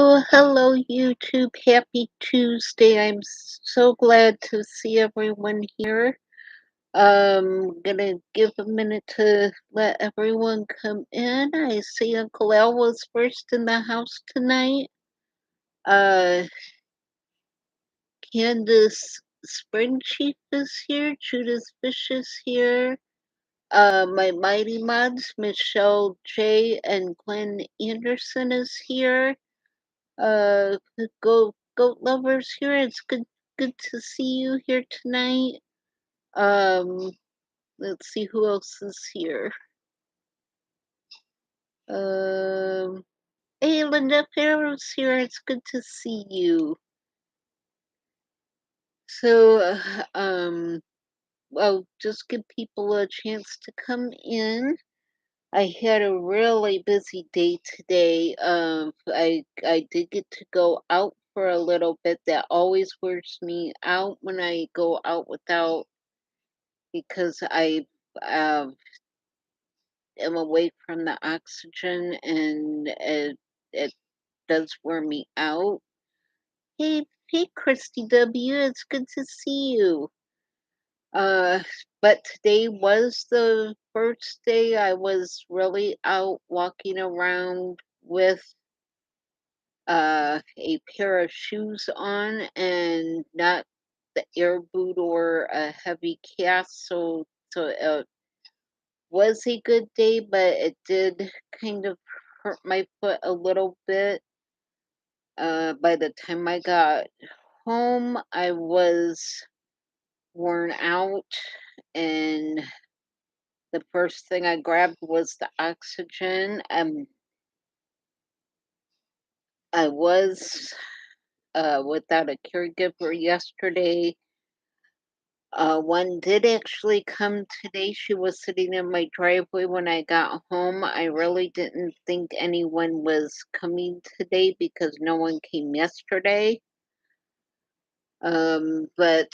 Oh, hello, YouTube. Happy Tuesday. I'm so glad to see everyone here. Gonna give a minute to let everyone come in. I see Uncle Al was first in the house tonight. Uh, Candace Spring Chief is here. Judith Fish is here. My mighty mods, Michelle J. and Glenn Anderson is here. Goat lovers here. It's good to see you here tonight. Um, let's see who else is here. Um, hey, Linda Farrow's here. It's good to see you. So, I'll just give people a chance to come in. I had a really busy day today. I did get to go out for a little bit. That always wears me out when I go out without because I uh, am away from the oxygen and it does wear me out. Hey, hey, Christy W. It's good to see you. Uh, but today was the first day I was really out walking around with a pair of shoes on and not the air boot or a heavy cast. So it was a good day, but it did kind of hurt my foot a little bit. By the time I got home, I was worn out, and the first thing I grabbed was the oxygen. I was without a caregiver yesterday. One did actually come today. She was sitting in my driveway when I got home. I really didn't think anyone was coming today because no one came yesterday. But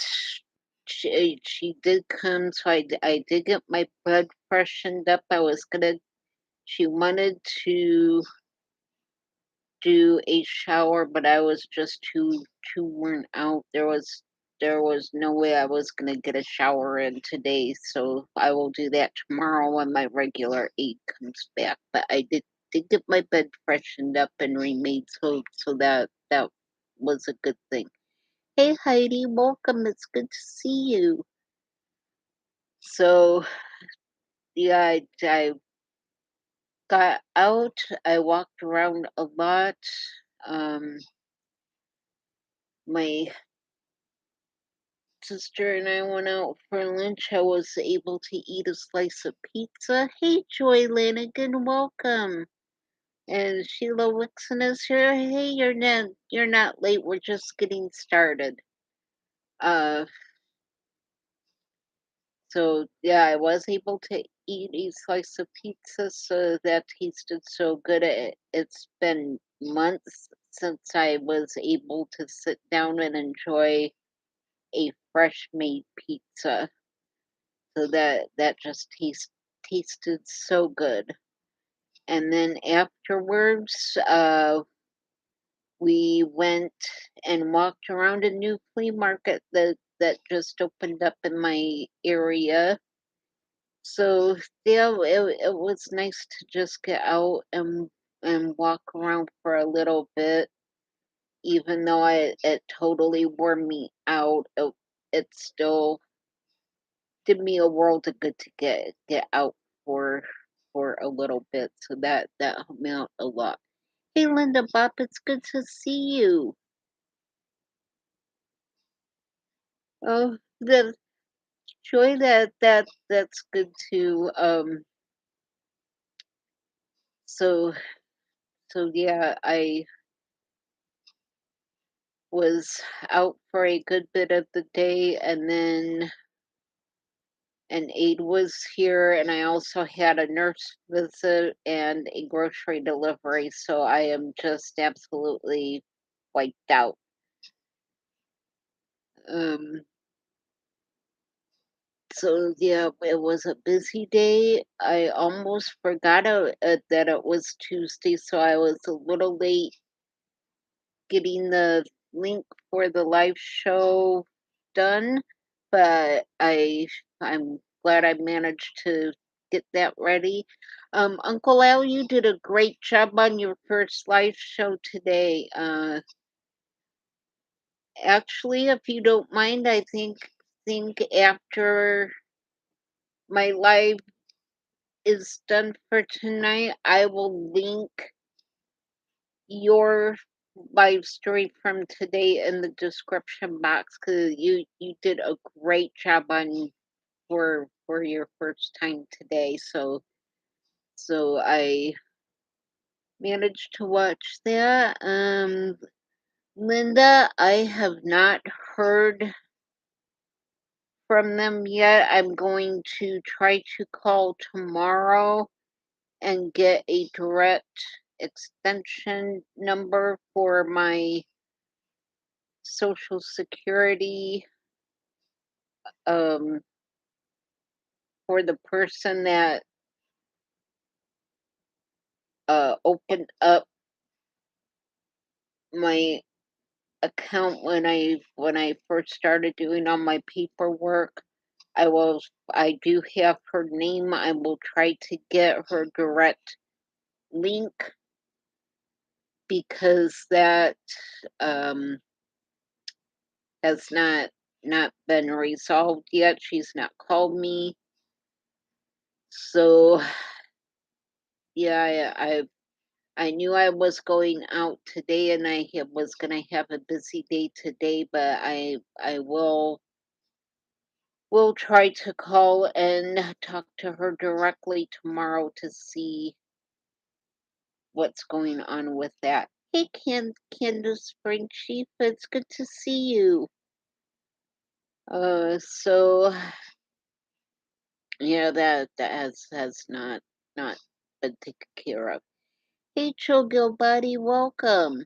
she did come, so I did get my blood freshened up. She wanted to do a shower, but I was just too worn out. There was no way I was gonna get a shower in today, so I will do that tomorrow when my regular aide comes back. But I did get my bed freshened up and remade, so that was a good thing. Hey Heidi, welcome. It's good to see you. So yeah, I got out. I walked around a lot. Um, my sister and I went out for lunch. I was able to eat a slice of pizza. Hey, Joy Lanigan, welcome. And Sheila Wixon is here. Hey, you're not late. We're just getting started. Uh, so yeah, I was able to eat a slice of pizza, so that tasted so good. It's been months since I was able to sit down and enjoy a fresh made pizza. So that just tasted so good. And then afterwards, we went and walked around a new flea market that just opened up in my area. So yeah, it was nice to just get out and walk around for a little bit, even though it totally wore me out. It still did me a world of good to get out for a little bit. So that helped me out a lot. Hey Linda Bop, it's good to see you. Oh, the joy that's good too. So so yeah, I was out for a good bit of the day, and then an aide was here, and I also had a nurse visit and a grocery delivery, so I am just absolutely wiped out. Um, so yeah, it was a busy day. I almost forgot that it was Tuesday, so I was a little late getting the link for the live show done, but I'm glad I managed to get that ready. Uncle Al, you did a great job on your first live show today. Actually, if you don't mind, I think after my live is done for tonight, I will link your live story from today in the description box because you did a great job on for your first time today. So I managed to watch that. Linda, I have not heard from them yet. I'm going to try to call tomorrow and get a direct extension number for my social security, um for the person that opened up my account when I first started doing all my paperwork. I do have her name. I will try to get her direct link because that um has not been resolved yet. She's not called me. So yeah, I knew I was going out today and was going to have a busy day today, but I will try to call and talk to her directly tomorrow to see what's going on with that. Hey, Candace Spring Chief, it's good to see you. So yeah, that has not been taken care of. Hey, Joe Gilbuddy, welcome.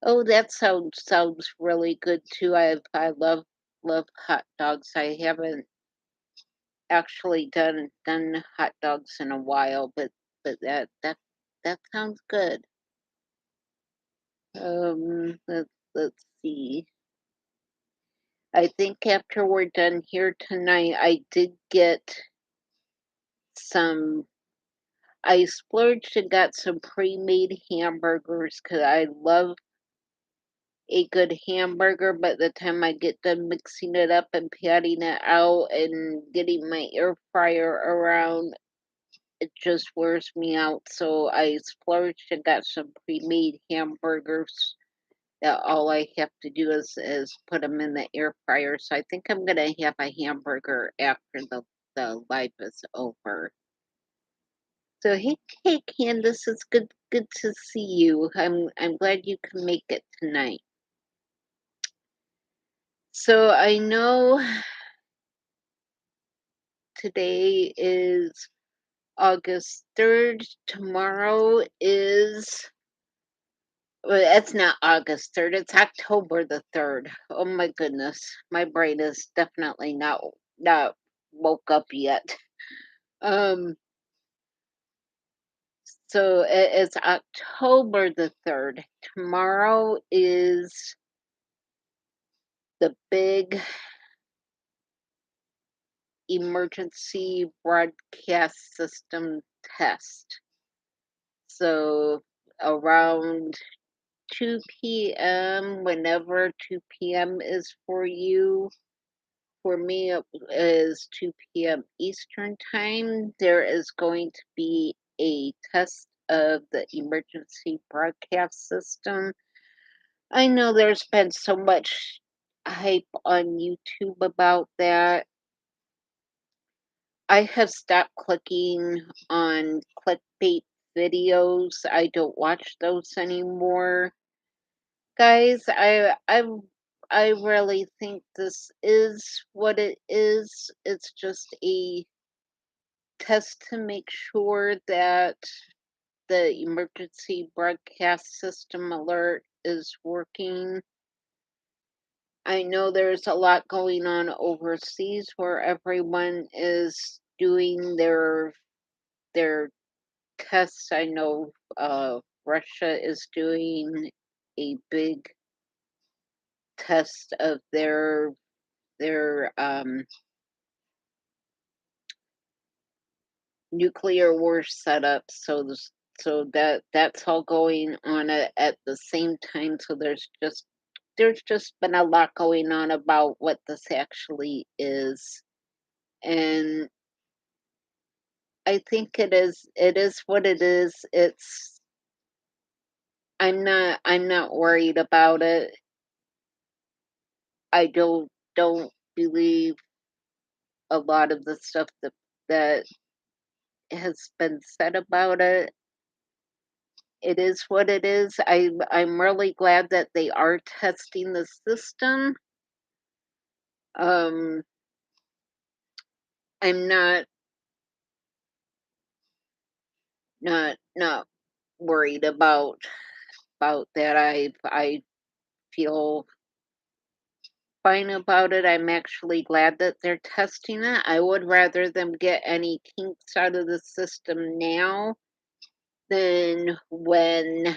Oh, that sounds really good too. I love hot dogs. I haven't actually done hot dogs in a while, but that sounds good. Let's see. I think after we're done here tonight, I did get some. I splurged and got some pre-made hamburgers because I love a good hamburger, but the time I get done mixing it up and patting it out and getting my air fryer around, it just wears me out. So I splurged and got some pre-made hamburgers that all I have to do is put them in the air fryer. So I think I'm gonna have a hamburger after the live is over. So hey Candace, it's good to see you. I'm glad you can make it tonight. So I know today is August 3rd. Tomorrow is, well, it's not August 3rd, it's October the 3rd. Oh my goodness. My brain is definitely not woke up yet. Um so it's October the 3rd. Tomorrow is the big emergency broadcast system test. So around 2 p.m., whenever 2 p.m. is for you. For me, it is 2 p.m. Eastern Time. There is going to be a test of the emergency broadcast system. I know there's been so much hype on YouTube about that. I have stopped clicking on clickbait videos. I don't watch those anymore. Guys, I really think this is what it is. It's just a test to make sure that the emergency broadcast system alert is working. I know there's a lot going on overseas where everyone is doing their tests. I know Russia is doing a big test of their nuclear war setup. So that's all going on at the same time. So there's just been a lot going on about what this actually is. And I think it is what it is. I'm not worried about it. I don't believe a lot of the stuff that has been said about it. It is what it is. I'm really glad that they are testing the system. Um, I'm not worried about that. I feel fine about it. I'm actually glad that they're testing it. I would rather them get any kinks out of the system now than when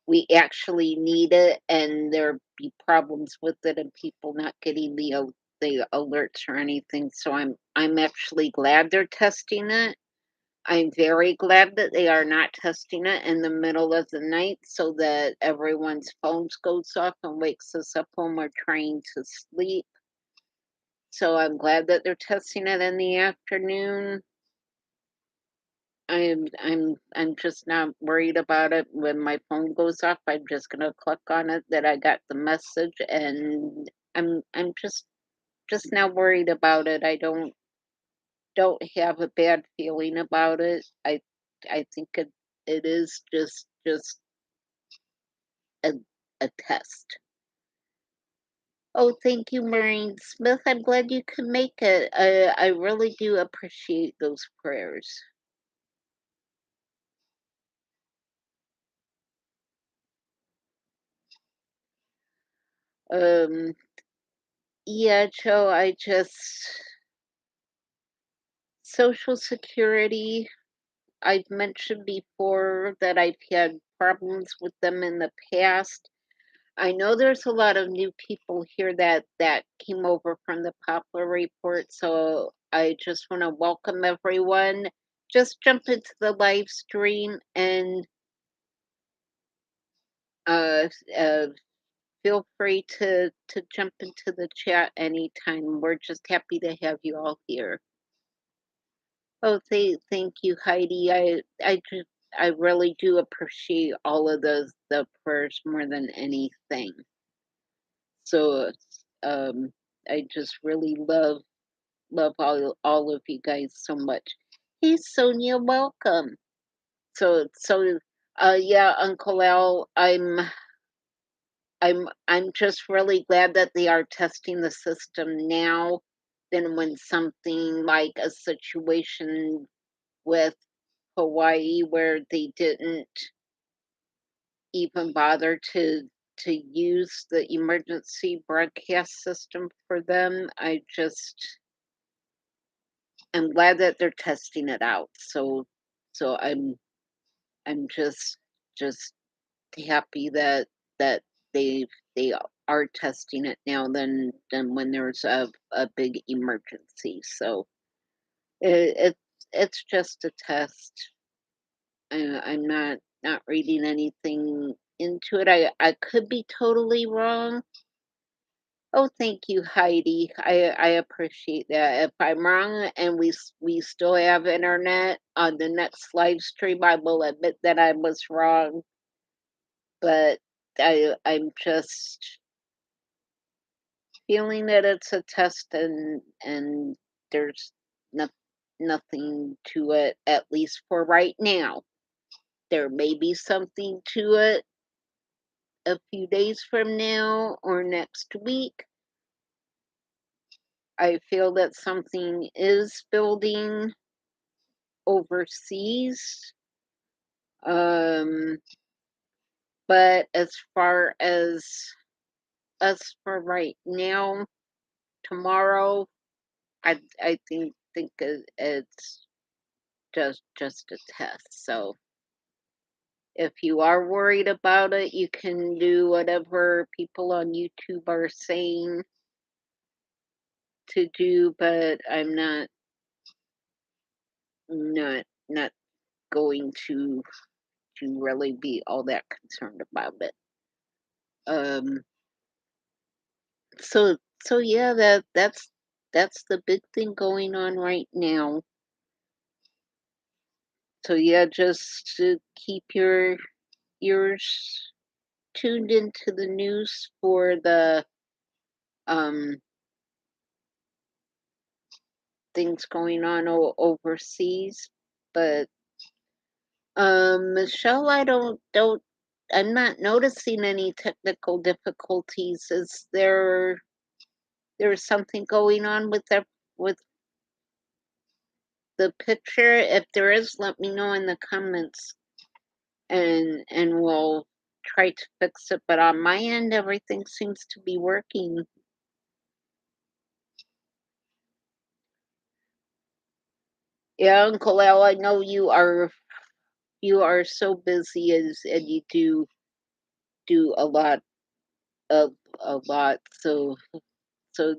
we actually need it and there be problems with it and people not getting the alerts or anything. So I'm actually glad they're testing it. I'm very glad that they are not testing it in the middle of the night so that everyone's phones goes off and wakes us up when we're trying to sleep. So I'm glad that they're testing it in the afternoon. I'm just not worried about it. When my phone goes off, I'm just gonna click on it that I got the message, and I'm just not worried about it. I don't have a bad feeling about it. I think it is just a a test. Oh, thank you, Maureen Smith. I'm glad you could make it. I really do appreciate those prayers. Um, yeah, Joe, I just Social Security, I've mentioned before that I've had problems with them in the past. I know there's a lot of new people here that came over from the Poplar report, so I just want to welcome everyone. Just jump into the live stream and uh, uh, feel free to jump into the chat anytime. We're just happy to have you all here. Oh, thank you, Heidi. I really do appreciate all of the prayers more than anything. So, um, I just really love all of you guys so much. Hey, Sonia, welcome. Yeah, Uncle Al, I'm just really glad that they are testing the system now than when something like a situation with Hawaii where they didn't even bother to use the emergency broadcast system for them. I'm glad that they're testing it out. So I'm just happy that they they are testing it now than when there's a big emergency. So it's just a test. I'm not reading anything into it. I could be totally wrong. Oh, thank you, Heidi. I appreciate that. If I'm wrong and we still have internet on the next live stream, I will admit that I was wrong. But I'm just feeling that it's a test and there's no, nothing to it, at least for right now. There may be something to it a few days from now or next week. I feel that something is building overseas. Um, but as far as us for right now, tomorrow, I think it's just a test. So If you are worried about it, you can do whatever people on YouTube are saying to do, but I'm not going to really be all that concerned about it. Um, so so yeah, that's the big thing going on right now. So yeah, just to keep your ears tuned into the news for the um things going on overseas. But Michelle, I'm not noticing any technical difficulties. Is there's something going on with the picture? If there is, let me know in the comments, and we'll try to fix it. But on my end, everything seems to be working. Yeah, Uncle Al, I know you are so busy as and you do of a lot. So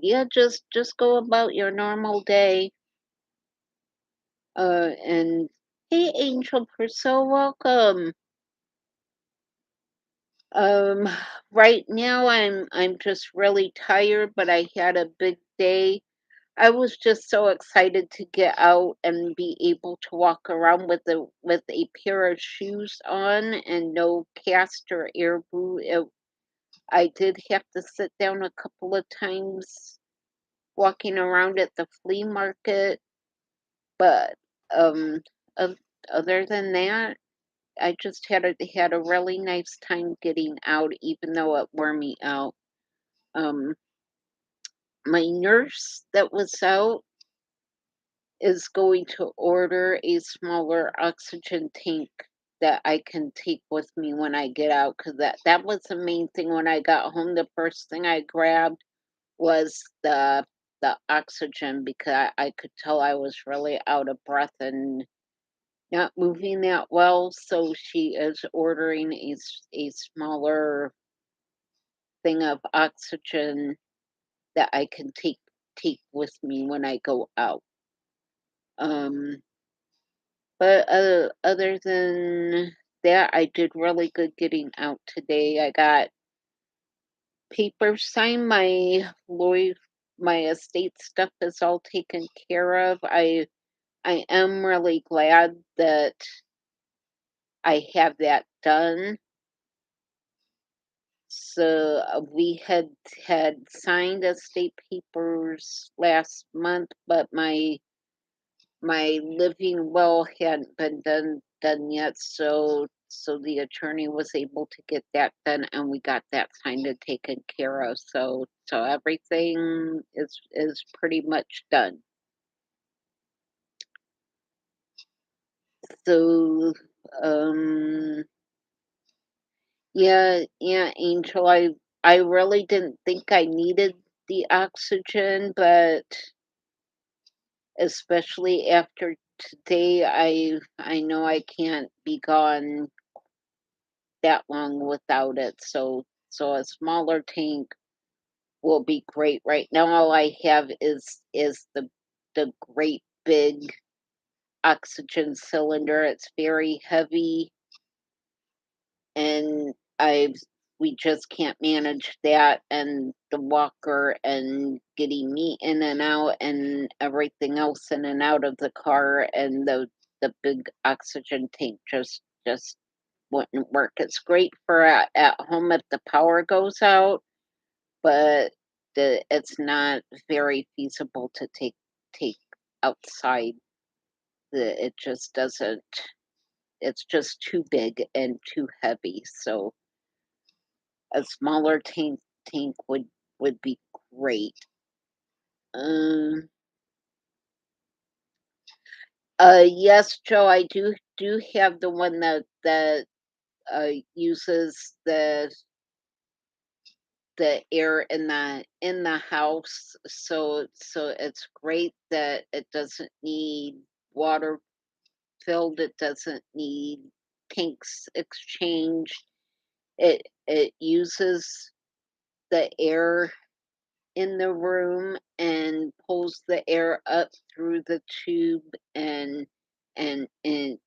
yeah, just go about your normal day. And hey, Angel Purcell, welcome. Um, right now I'm just really tired, but I had a big day. I was just so excited to get out and be able to walk around with a pair of shoes on and no cast or air boot. I did have to sit down a couple of times walking around at the flea market, but um, oth- other than that, I just had a really nice time getting out, even though it wore me out. Um, my nurse that was out is going to order a smaller oxygen tank that I can take with me when I get out, because that was the main thing when I got home. The first thing I grabbed was the oxygen because I could tell I was really out of breath and not moving that well. So she is ordering a smaller thing of oxygen that I can take with me when I go out. Um, but other than that, I did really good getting out today. I got papers signed. My estate stuff is all taken care of. I am really glad that I have that done. So we had signed estate papers last month, but my living will hadn't been done yet. So the attorney was able to get that done, and we got that signed and taken care of. So everything is pretty much done. So um yeah, Angel, I really didn't think I needed the oxygen, but especially after today, I know I can't be gone that long without it. So a smaller tank will be great. Right now, all I have is the great big oxygen cylinder. It's very heavy, and I've we just can't manage that and the walker and getting me in and out and everything else in and out of the car, and the big oxygen tank just wouldn't work. It's great for at home if the power goes out, but it's not very feasible to take outside. It just doesn't. It's just too big and too heavy. So a smaller tank would be great. Um, yes, Joe, I do have the one that uses the air in the house, so it's great that it doesn't need water filled. It doesn't need tanks exchange. It uses the air in the room and pulls the air up through the tube and into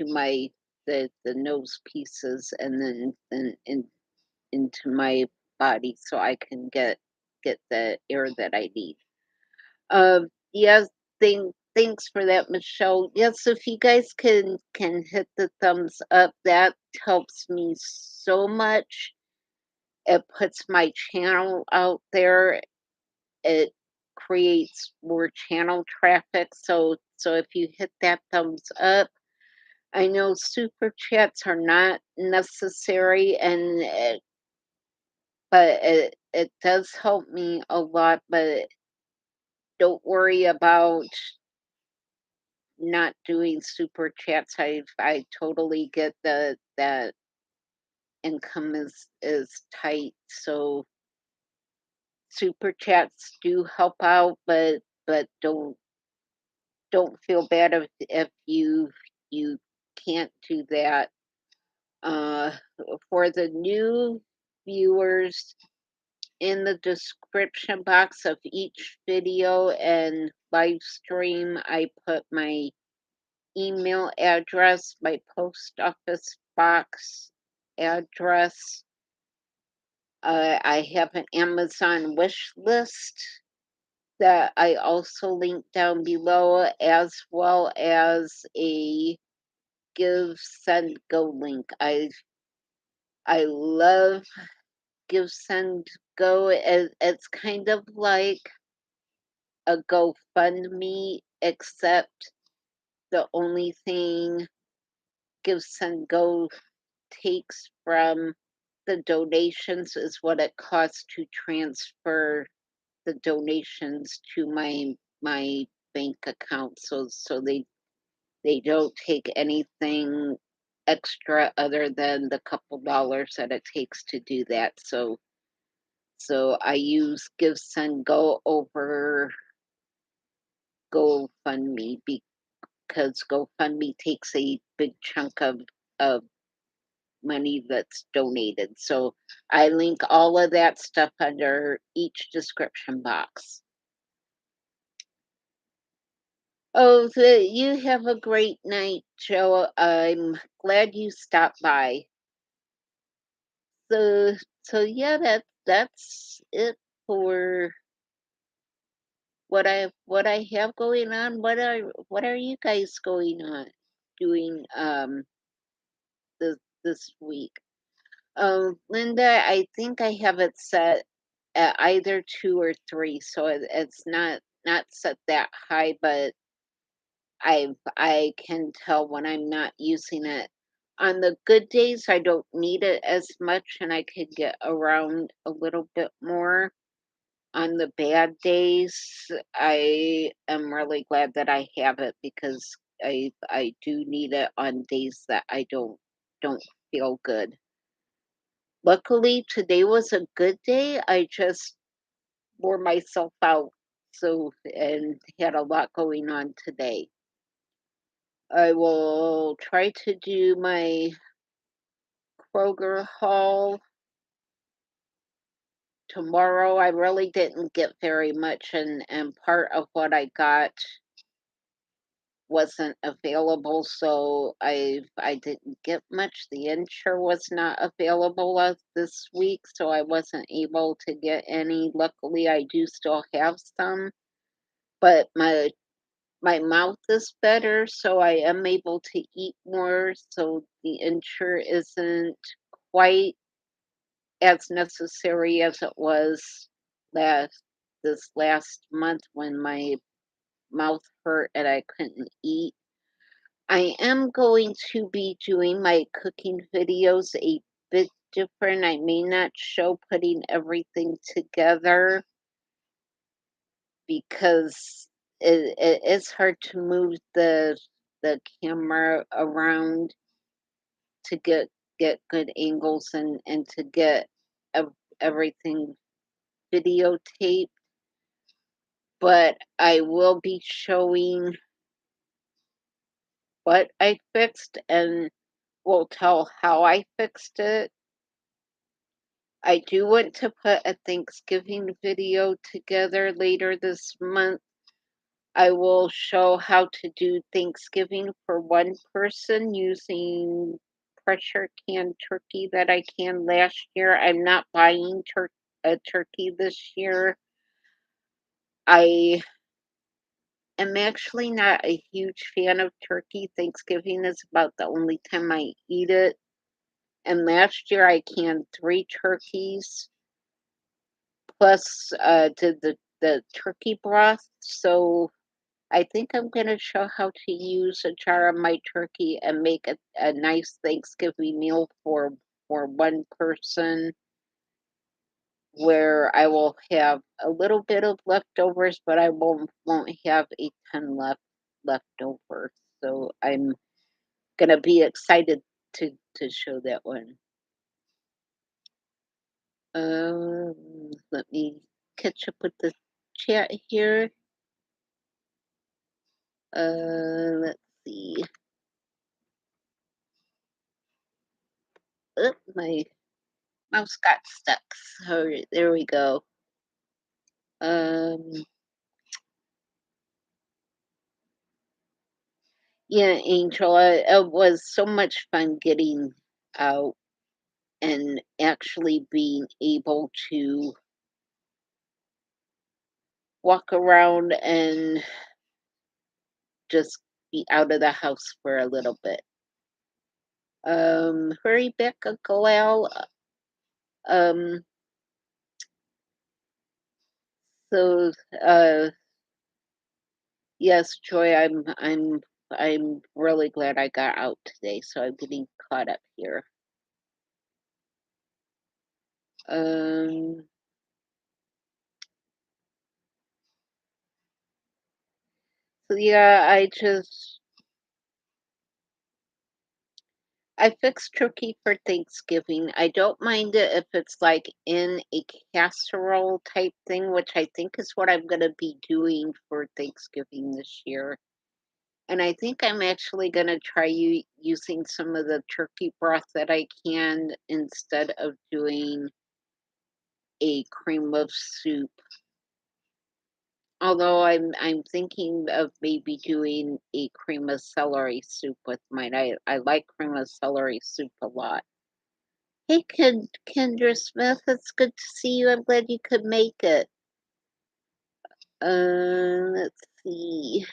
my the nose pieces and then into my body so I can get the air that I need. Yes, thanks for that, Michelle. Yes, if you guys can hit the thumbs up, that helps me so much. It puts my channel out there. It creates more channel traffic. So if you hit that thumbs up, I know super chats are not necessary, but it does help me a lot. But don't worry about not doing super chats. I totally get that income is tight, so super chats do help out, but don't feel bad if you can't do that. Uh, for the new viewers, in the description box of each video and live stream, I put my email address, my post office box address. I have an Amazon wish list that I also link down below, as well as a Give, Send, Go link. I love Give, Send, Go. It's kind of like a GoFundMe, except the only thing Give, Send, Go takes from the donations is what it costs to transfer the donations to my bank account. So they don't take anything extra other than the couple dollars that it takes to do that. So I use Give, Send, Go over GoFundMe because GoFundMe takes a big chunk of money that's donated. So I link all of that stuff under each description box. Oh, you have a great night, Joe. I'm glad you stopped by. So so yeah, that's it for what I have going on. What are you guys going on doing this week? Linda, I think I have it set at either 2 or 3, so it's not set that high, but I can tell when I'm not using it. On the good days, I don't need it as much, and I could get around a little bit more. On the bad days, I am really glad that I have it because I do need it on days that I don't feel good. Luckily, today was a good day. I just wore myself out so and had a lot going on today. I will try to do my Kroger haul tomorrow. I really didn't get very much, and part of what I got wasn't available, so I didn't get much. The Ensure was not available this week, so I wasn't able to get any. Luckily, I do still have some, but my mouth is better, so I am able to eat more. So the Ensure isn't quite as necessary as it was last this last month when my mouth hurt and I couldn't eat. I am going to be doing my cooking videos a bit different. I may not show putting everything together because it is hard to move the camera around to get good angles and to get everything videotaped. But I will be showing what I fixed and will tell how I fixed it. I do want to put a Thanksgiving video together later this month. I will show how to do Thanksgiving for one person using pressure canned turkey that I canned last year. I'm not buying a turkey this year. I am actually not a huge fan of turkey. Thanksgiving is about the only time I eat it. And last year I canned 3 turkeys plus did the turkey broth. So I think I'm gonna show how to use a jar of my turkey and make a nice Thanksgiving meal for one person where I will have a little bit of leftovers, but I won't have a ton left over. So I'm gonna be excited to show that one. Let me catch up with the chat here. Let's see. Oh, my mouse got stuck. So there we go. Um, yeah, Angel, it was so much fun getting out and actually being able to walk around and just be out of the house for a little bit. Hurry back, Uncle Al. Um, so, uh, yes, Joy, I'm really glad I got out today, so I'm getting caught up here. Um, so yeah, I fixed turkey for Thanksgiving. I don't mind it if it's like in a casserole type thing, which I think is what I'm gonna be doing for Thanksgiving this year. And I think I'm actually gonna try using some of the turkey broth that I canned instead of doing a cream of soup. Although I'm thinking of maybe doing a cream of celery soup with mine. I like cream of celery soup a lot. Hey, Kendra Smith, it's good to see you. I'm glad you could make it. Let's see.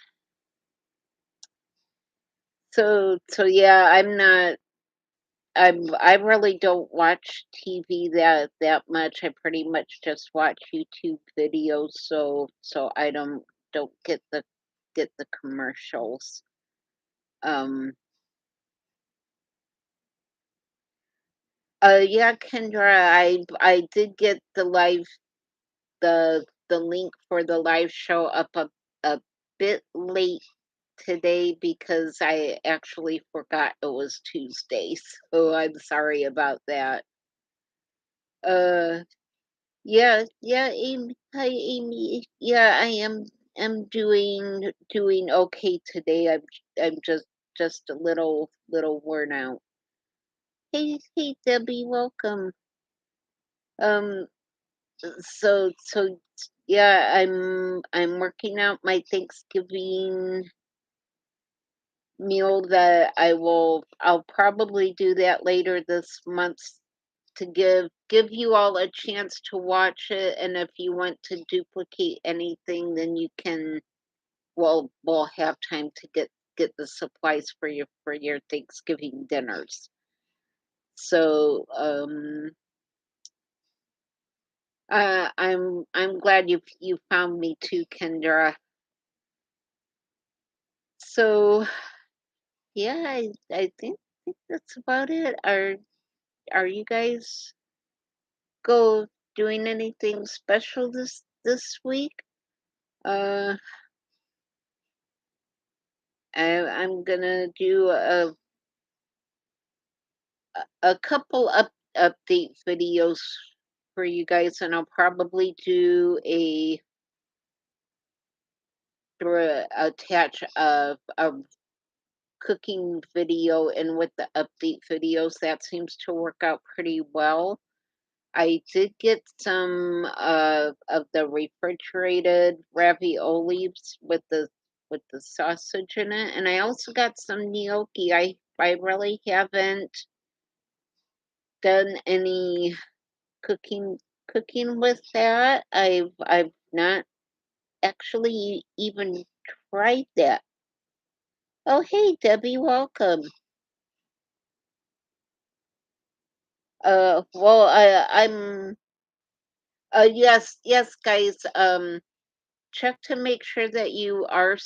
So yeah, I really don't watch TV that much. I pretty much just watch YouTube videos, so I don't get the commercials. Um, yeah, Kendra, I did get the link for the live show up a bit late today because I actually forgot it was Tuesday. So I'm sorry about that. Uh yeah, Amy. Hi, Amy. Yeah, am doing okay today. I'm just a little worn out. Hey, Debbie, welcome. Um, so yeah, I'm working out my Thanksgiving meal that I'll probably do that later this month to give you all a chance to watch it, and if you want to duplicate anything then you can. Well, we'll have time to get the supplies for your Thanksgiving dinners. So I'm glad you found me too, Kendra. So yeah, I think that's about it. Are you guys go doing anything special this week? Uh, I'm gonna do a couple update videos for you guys, and I'll probably do a attach a cooking video and with the update videos, that seems to work out pretty well. I did get some of the refrigerated raviolis with the sausage in it, and I also got some gnocchi. I really haven't done any cooking with that. I've not actually even tried that. Oh, hey, Debbie, welcome. Well, yes, yes, guys. Check to make sure that you are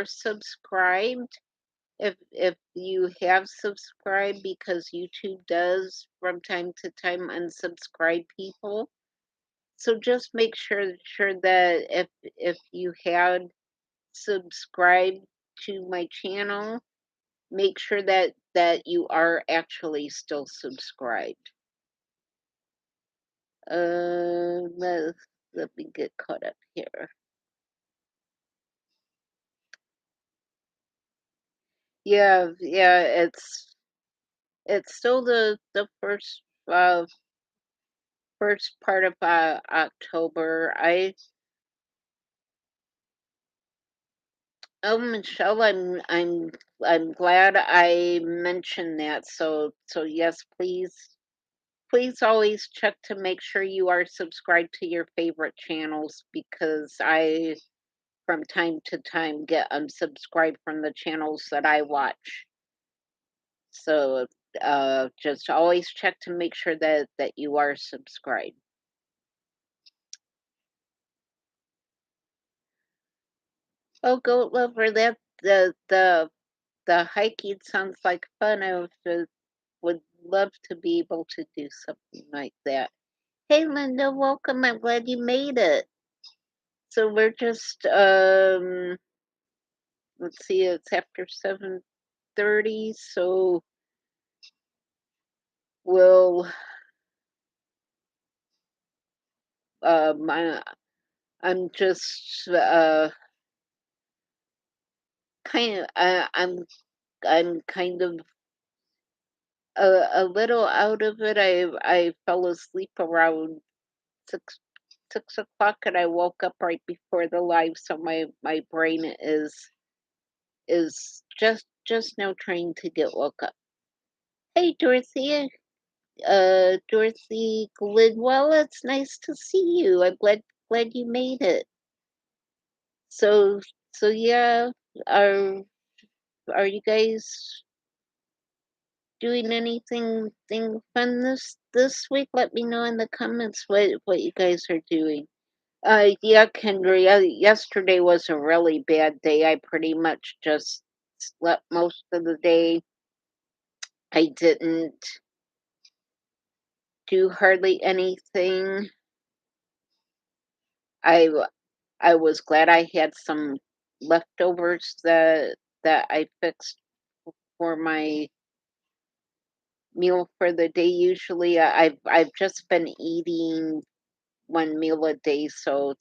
subscribed. If you have subscribed, because YouTube does from time to time unsubscribe people. So just make sure that if you had subscribed to my channel, make sure that you are actually still subscribed. Let me get caught up here. Yeah, yeah, it's still the first part of October. Michelle, I'm glad I mentioned that. So yes, please always check to make sure you are subscribed to your favorite channels, because I from time to time get unsubscribed from the channels that I watch. So just always check to make sure that you are subscribed. Oh, goat lover, that the hiking sounds like fun. Would love to be able to do something like that. Hey, Linda, welcome. I'm glad you made it. So we're just let's see, it's after 7:30, so we'll I'm just kind of I'm kind of a little out of it. I fell asleep around six 6 o'clock, and I woke up right before the live, so my brain is just now trying to get woke up. Hey, Dorothea, Dorothy Glidwell, it's nice to see you. I'm glad you made it. So yeah, are you guys doing anything fun this week? Let me know in the comments what you guys are doing. Yeah, Kendra. Yeah, yesterday was a really bad day. I pretty much just slept most of the day. I didn't do hardly anything. I I was glad I had some leftovers that I fixed for my meal for the day. Usually, I've just been eating one meal a day, so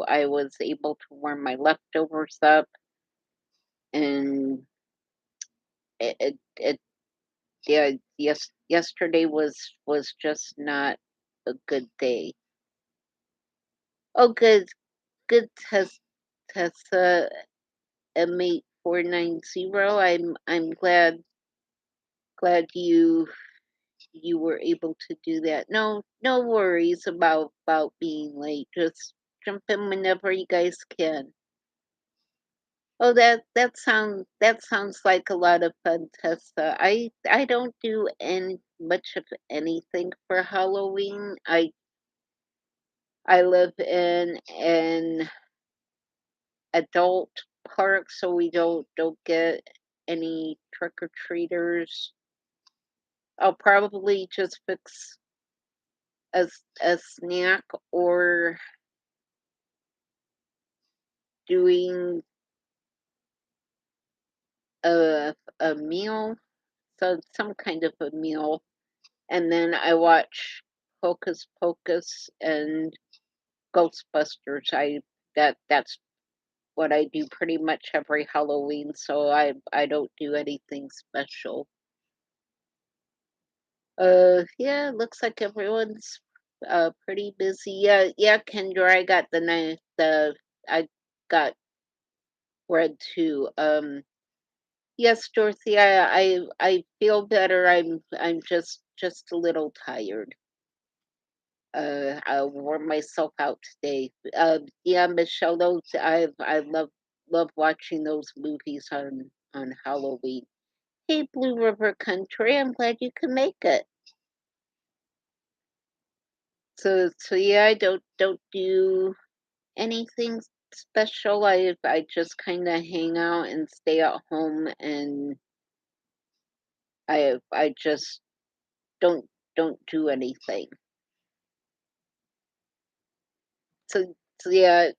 I was able to warm my leftovers up, and it yeah, yesterday was just not a good day. Oh, good, Tessa M8490. I'm glad you were able to do that. No worries about being late. Just jump in whenever you guys can. Oh, that sounds like a lot of fun, Tessa. I don't do any much of anything for Halloween. I live in an adult park, so we don't get any trick or treaters. I'll probably just fix a snack, or doing a meal, so some kind of a meal, and then I watch Hocus Pocus and Ghostbusters. That's what I do pretty much every Halloween, so I don't do anything special. Yeah, looks like everyone's pretty busy. Yeah, yeah, Kendra, I got bread too. Yes, Dorothy, I feel better. I'm just a little tired. I wore myself out today. Yeah, Michelle, those I love watching those movies on Halloween. Hey, Blue River Country, I'm glad you could make it. So yeah, I don't do anything special. I just kind of hang out and stay at home, and I just don't do anything. So yeah,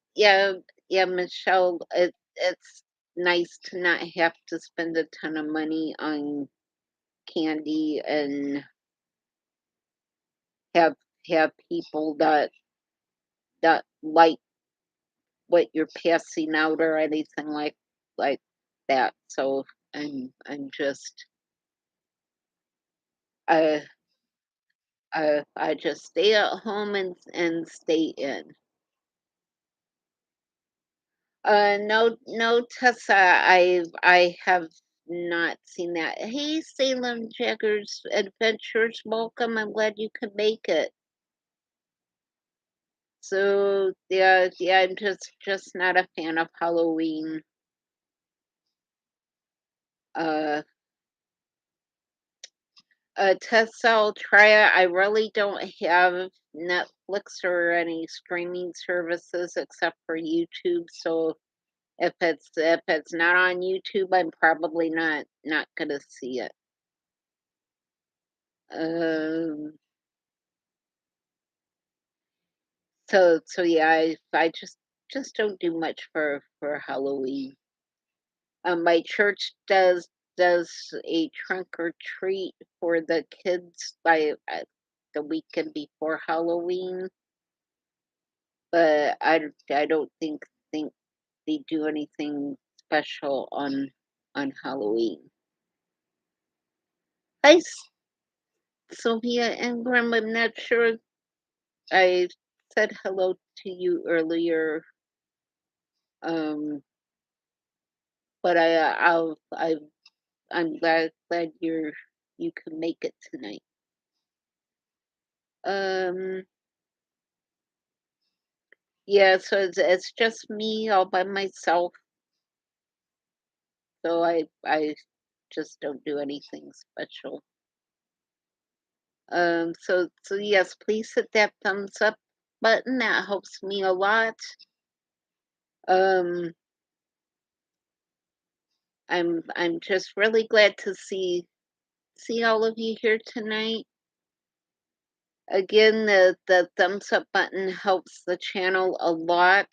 Michelle, it's nice to not have to spend a ton of money on candy and have have people that like what you're passing out or anything like that. So I'm just I I just stay at home and stay in. No, Tessa, I have not seen that. Hey, Salem Jaggers Adventures, welcome. I'm glad you could make it. So yeah, I'm just not a fan of Halloween. Uh, Tessa, I'll try it. I really don't have Netflix or any streaming services except for YouTube. So if it's not on YouTube, I'm probably not gonna see it. Um, so yeah, I just don't do much for Halloween. My church does a trunk or treat for the kids by the weekend before Halloween, but I don't think they do anything special on Halloween. Hi, Sylvia Ingram. I'm not sure I said hello to you earlier, but I'm glad you can make it tonight. Um, yeah, so it's just me all by myself, so I just don't do anything special. So yes, please hit that thumbs up button. That helps me a lot. Um, I'm just really glad to see all of you here tonight. Again, the thumbs up button helps the channel a lot.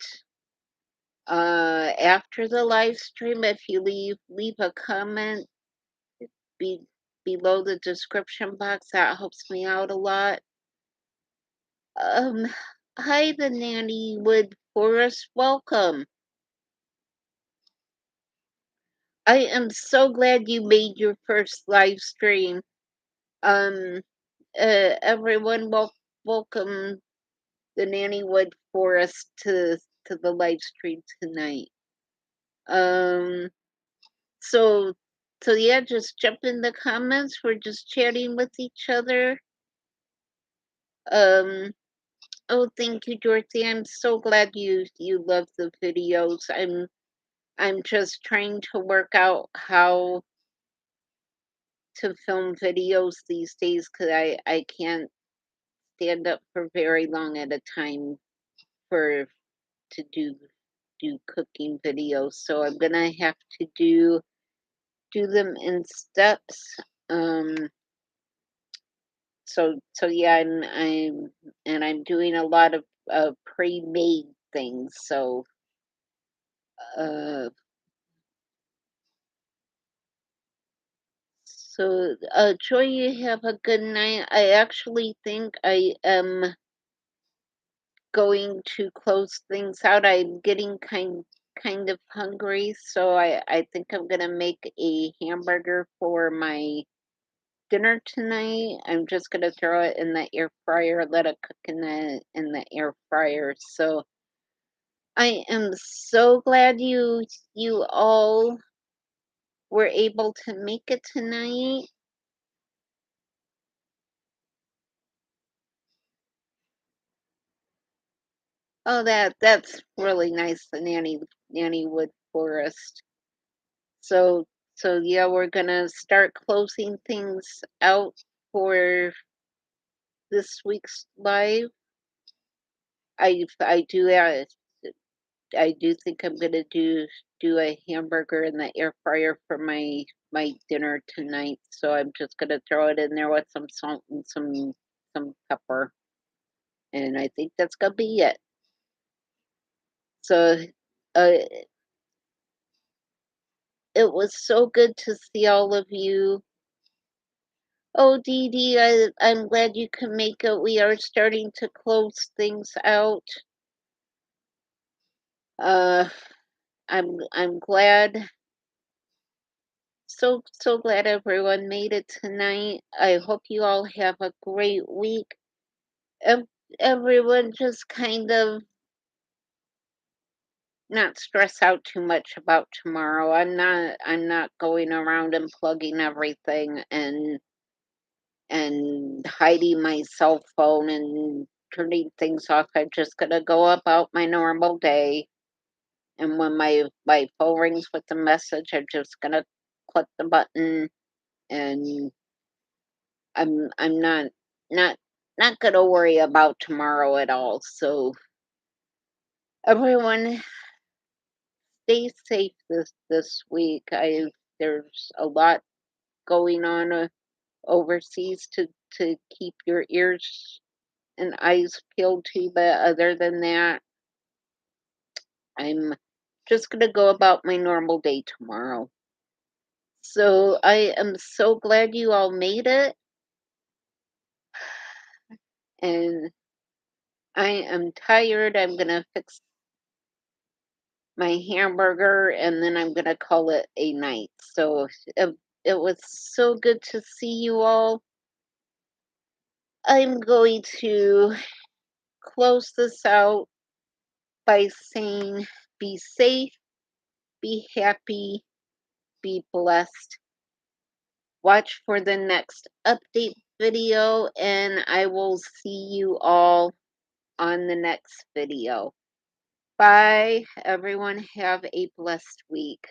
After the live stream, if you leave a comment be below the description box, that helps me out a lot. Um, Hi, the Nanny Wood Forest. Welcome. I am so glad you made your first live stream. Um, Everyone, welcome the Nanny Wood Forest to the live stream tonight. Um, so so yeah, just jump in the comments. We're just chatting with each other. Um, oh, thank you, Dorothy. I'm so glad you love the videos. I'm just trying to work out how to film videos these days because I can't stand up for very long at a time for to do cooking videos. So I'm gonna have to do them in steps. Um, so yeah, I'm doing a lot of pre-made things. Uh, Joy, you have a good night. I actually think I am going to close things out. I'm getting kind of hungry, so I think I'm gonna make a hamburger for my dinner tonight. I'm just gonna throw it in the air fryer, let it cook in the air fryer. So I am so glad you all were able to make it tonight. Oh, that's really nice, the Nanny Wood Forest. So so yeah, we're gonna start closing things out for this week's live. I do I do think I'm gonna do a hamburger in the air fryer for my dinner tonight. So I'm just gonna throw it in there with some salt and some pepper, and I think that's gonna be it. So uh, it was so good to see all of you. Oh, Dee Dee, I'm glad you can make it. We are starting to close things out. Uh, I'm glad, so glad everyone made it tonight. I hope you all have a great week. Ev- Everyone just kind of not stress out too much about tomorrow. I'm not going around and plugging everything and hiding my cell phone and turning things off. I'm just gonna go about my normal day. And when my phone rings with a message, I'm just gonna click the button, and I'm not not gonna worry about tomorrow at all. So everyone, stay safe this week. I There's a lot going on overseas to keep your ears and eyes peeled to, but other than that, I'm just gonna go about my normal day tomorrow. So I am so glad you all made it, and I am tired. I'm gonna fix my hamburger and then I'm gonna call it a night. So it was so good to see you all. I'm going to close this out by saying be safe, be happy, be blessed. Watch for the next update video, and I will see you all on the next video. Bye, everyone. Have a blessed week.